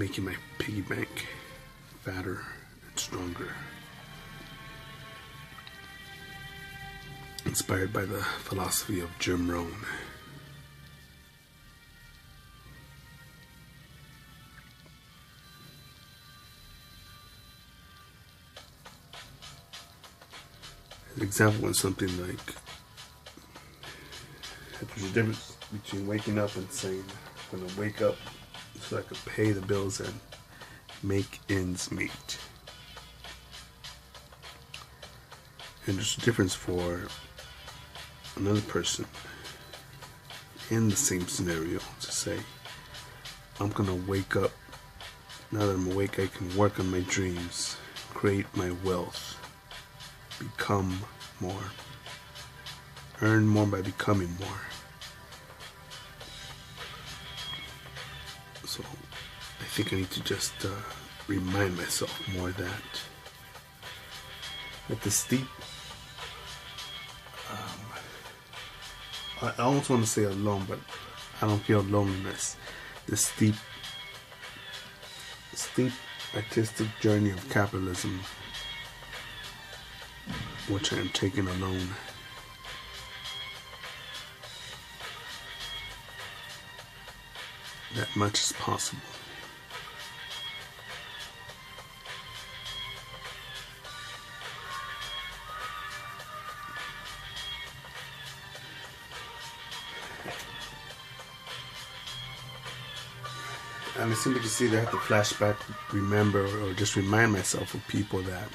making my piggy bank fatter and stronger. Inspired by the philosophy of Jim Rohn. An example is something like, there's a difference between waking up and saying, I'm going to wake up so I can pay the bills and make ends meet. And there's a difference for another person in the same scenario to say, I'm going to wake up, now that I'm awake I can work on my dreams, create my wealth, become more, earn more by becoming more. So I think I need to just remind myself more that at the steep, I almost want to say alone, but I don't feel loneliness. The steep artistic journey of capitalism, which I am taking alone. That much is possible. And I simply see that I have to flashback, remember, or just remind myself of people that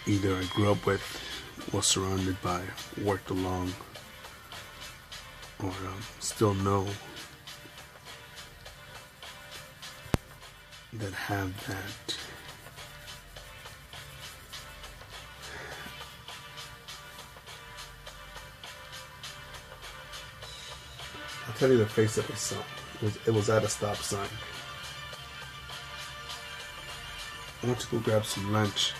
either I grew up with, was surrounded by, worked along, or still know that have that I'll tell you the face of a son. It was at a stop sign. I went to go grab some lunch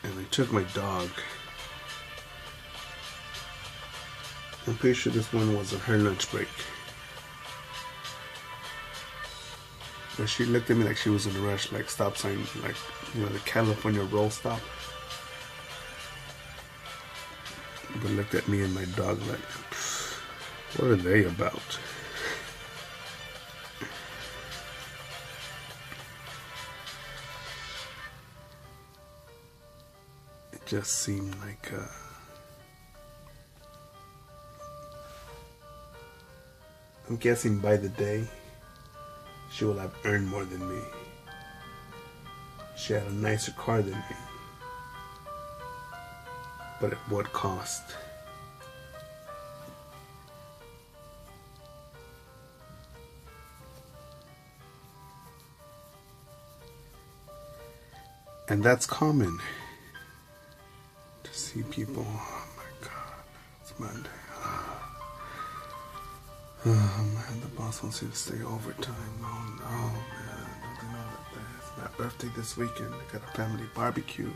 and I took my dog. I'm pretty sure this one was on her lunch break. But she looked at me like she was in a rush, like stop sign, like, you know, the California roll stop. But looked at me and my dog like, what are they about? It just seemed like I'm guessing by the day she will have earned more than me. She had a nicer car than me. But at what cost? And that's common to see people. Oh my God, it's Monday. Oh man, the boss wants you to stay overtime. Oh no, man, don't they know that it's my birthday this weekend? I got a family barbecue.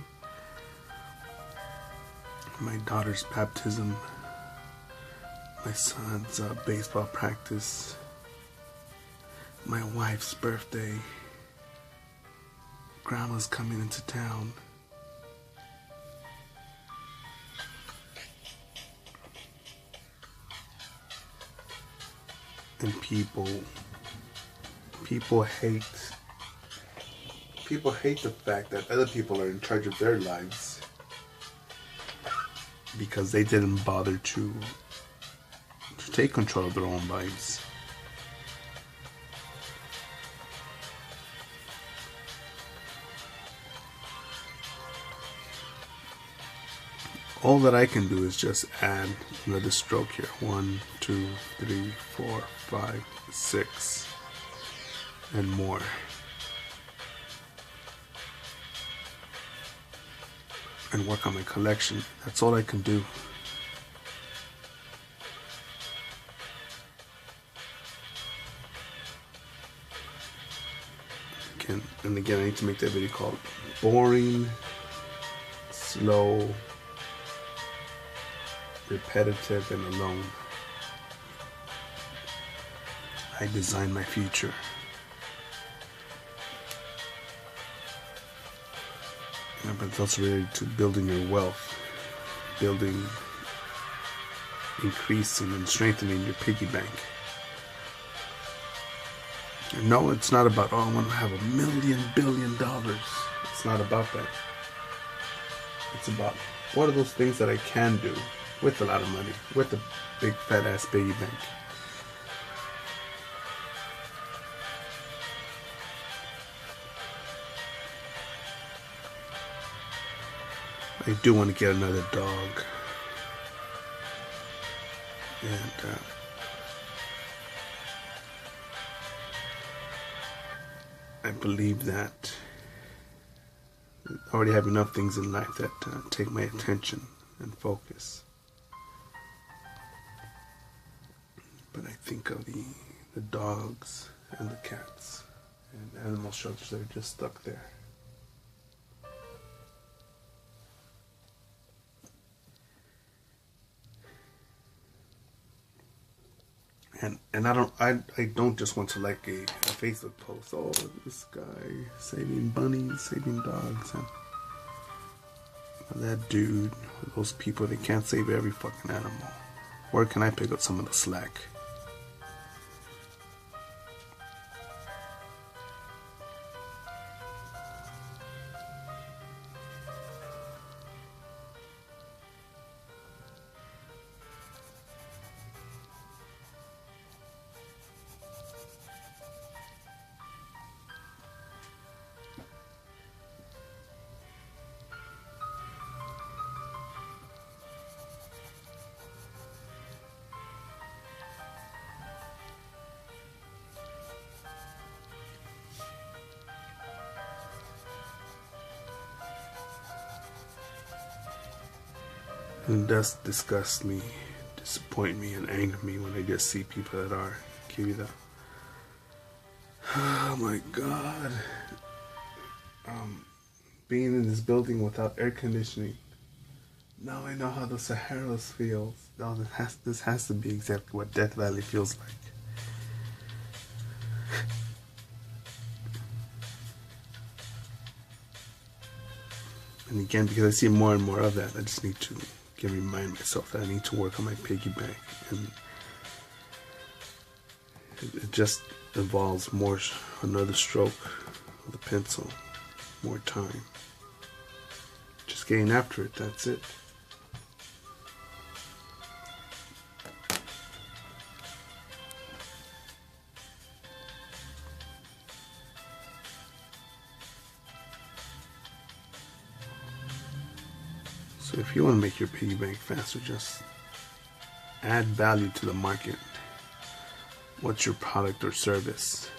My daughter's baptism. My son's baseball practice. My wife's birthday. Grandma's coming into town. And people hate the fact that other people are in charge of their lives because they didn't bother to take control of their own lives. All that I can do is just add another stroke here. 1, 2, 3, 4, 5, 6, and more. And work on my collection. That's all I can do. Again, I need to make that video called Boring, Slow, Repetitive, and Alone. I design my future. Yeah, but it's also related to building your wealth, building, increasing, and strengthening your piggy bank. And no, it's not about, oh, I want to have $1 billion. It's not about that. It's about what are those things that I can do with a lot of money, with a big fat ass piggy bank. I do want to get another dog. And I believe that I already have enough things in life that take my attention and focus. But I think of the dogs and the cats and animal shelters that are just stuck there. And I don't just want to like a Facebook post. Oh, this guy saving bunnies, saving dogs, and that dude, those people, they can't save every fucking animal. Where can I pick up some of the slack? And it does disgust me, disappoint me, and anger me when I just see people that are give you the, oh my god, being in this building without air conditioning. Now I know how the Sahara's feels. Now this has to be exactly what Death Valley feels like. And again, because I see more and more of that, I just need to remind myself that I need to work on my piggy bank. And it just involves more, another stroke of the pencil, more time. Just getting after it, that's it. So if you want to make your piggy bank faster, just add value to the market. What's your product or service?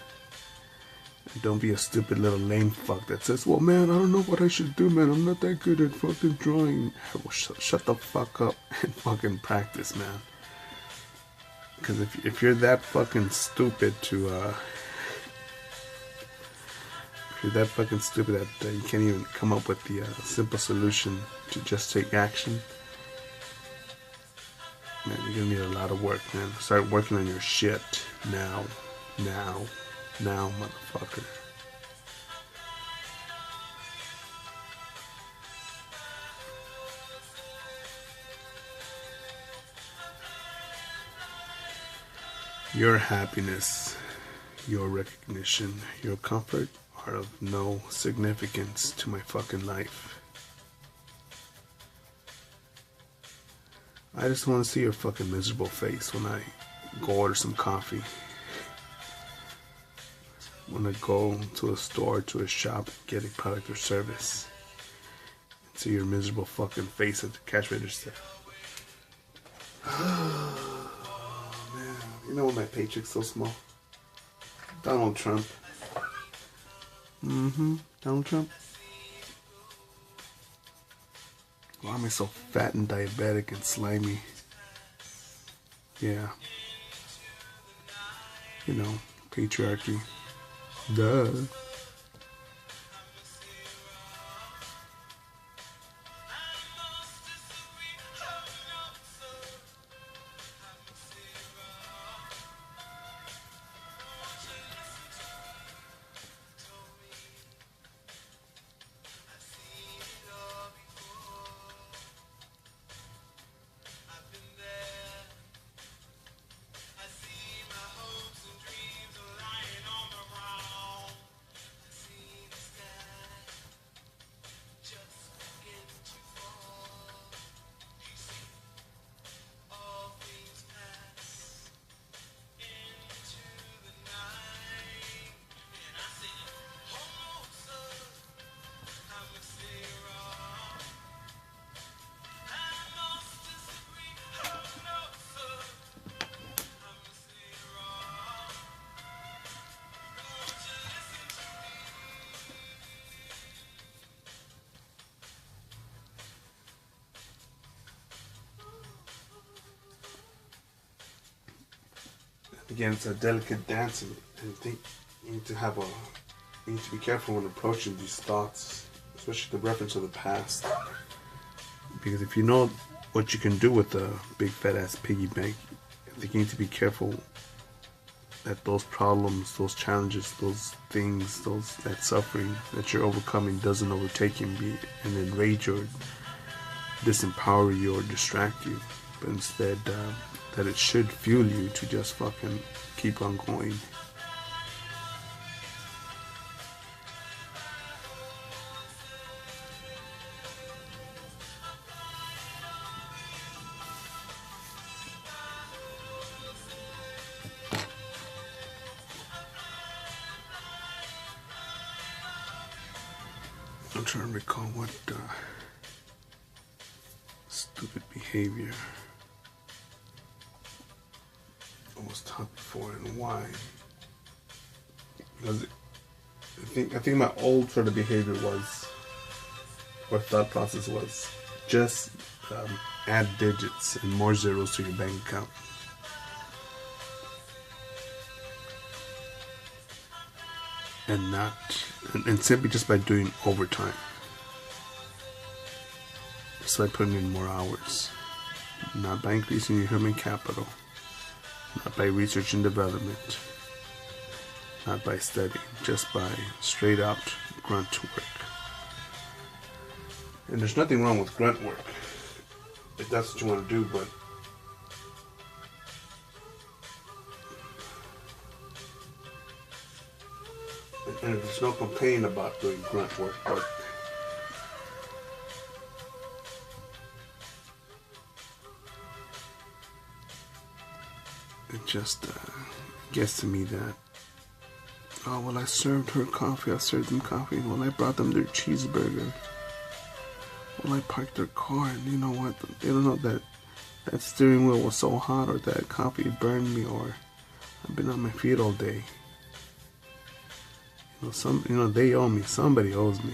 And don't be a stupid little lame fuck that says, well man, I don't know what I should do, man. I'm not that good at fucking drawing. Well, shut the fuck up and fucking practice, man. Because if you're that fucking stupid to if you're that fucking stupid that you can't even come up with the simple solution to just take action, man, you're gonna need a lot of work, man. Start working on your shit now, motherfucker. Your happiness, your recognition, your comfort are of no significance to my fucking life. I just want to see your fucking miserable face when I go order some coffee. When I go to a store, to a shop, get a product or service. And see your miserable fucking face at the cash register. Oh, man. You know why my paycheck's so small? Donald Trump. Donald Trump. Why am I so fat and diabetic and slimy? Yeah. You know, patriarchy. Duh. again, it's a delicate dance, and I think you need to you need to be careful when approaching these thoughts, especially the reference of the past. Because if you know what you can do with a big fat ass piggy bank, I think you need to be careful that those problems, those challenges, those things, that suffering that you're overcoming doesn't overtake you and enrage or disempower you or distract you, but instead that it should fuel you to just fucking keep on going. I'm trying to recall what stupid behavior I was taught before and why. Because I think my old sort of behavior was, or thought process was, just add digits and more zeros to your bank account. And simply just by doing overtime. Just by putting in more hours. Not by increasing your human capital. Not by research and development. Not by studying. Just by straight out grunt work. And there's nothing wrong with grunt work, if that's what you want to do, but and there's no complaining about doing grunt work, but it just gets to me that, oh, well, I served her coffee, I served them coffee, well, I brought them their cheeseburger, well, I parked their car, and you know what, they don't know that that steering wheel was so hot, or that coffee burned me, or I've been on my feet all day. They owe me. Somebody owes me.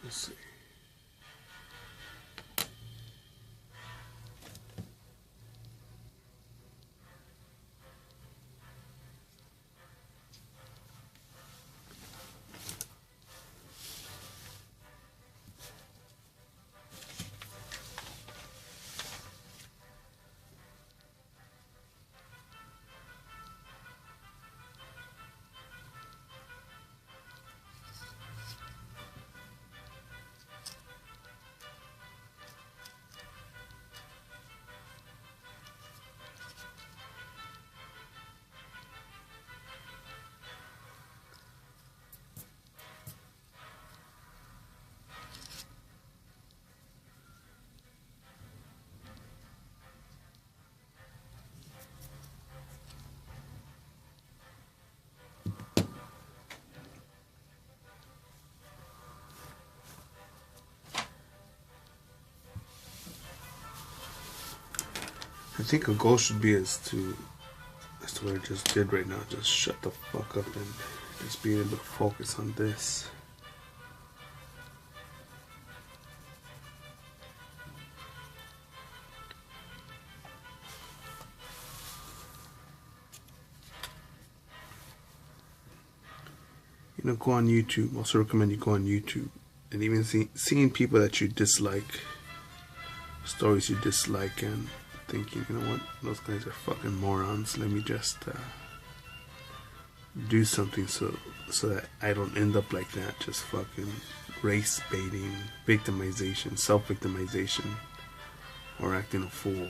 Let's see. I think a goal should be as to what I just did right now. Just shut the fuck up and just being able to focus on this. Go on YouTube. Also recommend you go on YouTube and even seeing people that you dislike, stories you dislike, and thinking, you know what, those guys are fucking morons. Let me just do something so that I don't end up like that, just fucking race baiting, victimization, self-victimization, or acting a fool.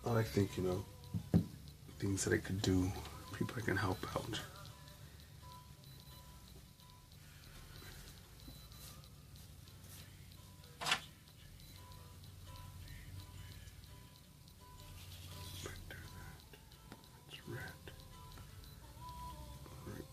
I like thinking of things that I could do, people I can help out. It's red. Right.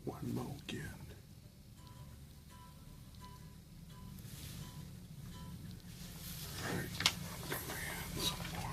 One more again. Right. Put my hands some more.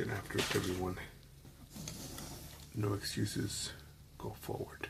Get after it, everyone. No excuses. Go forward.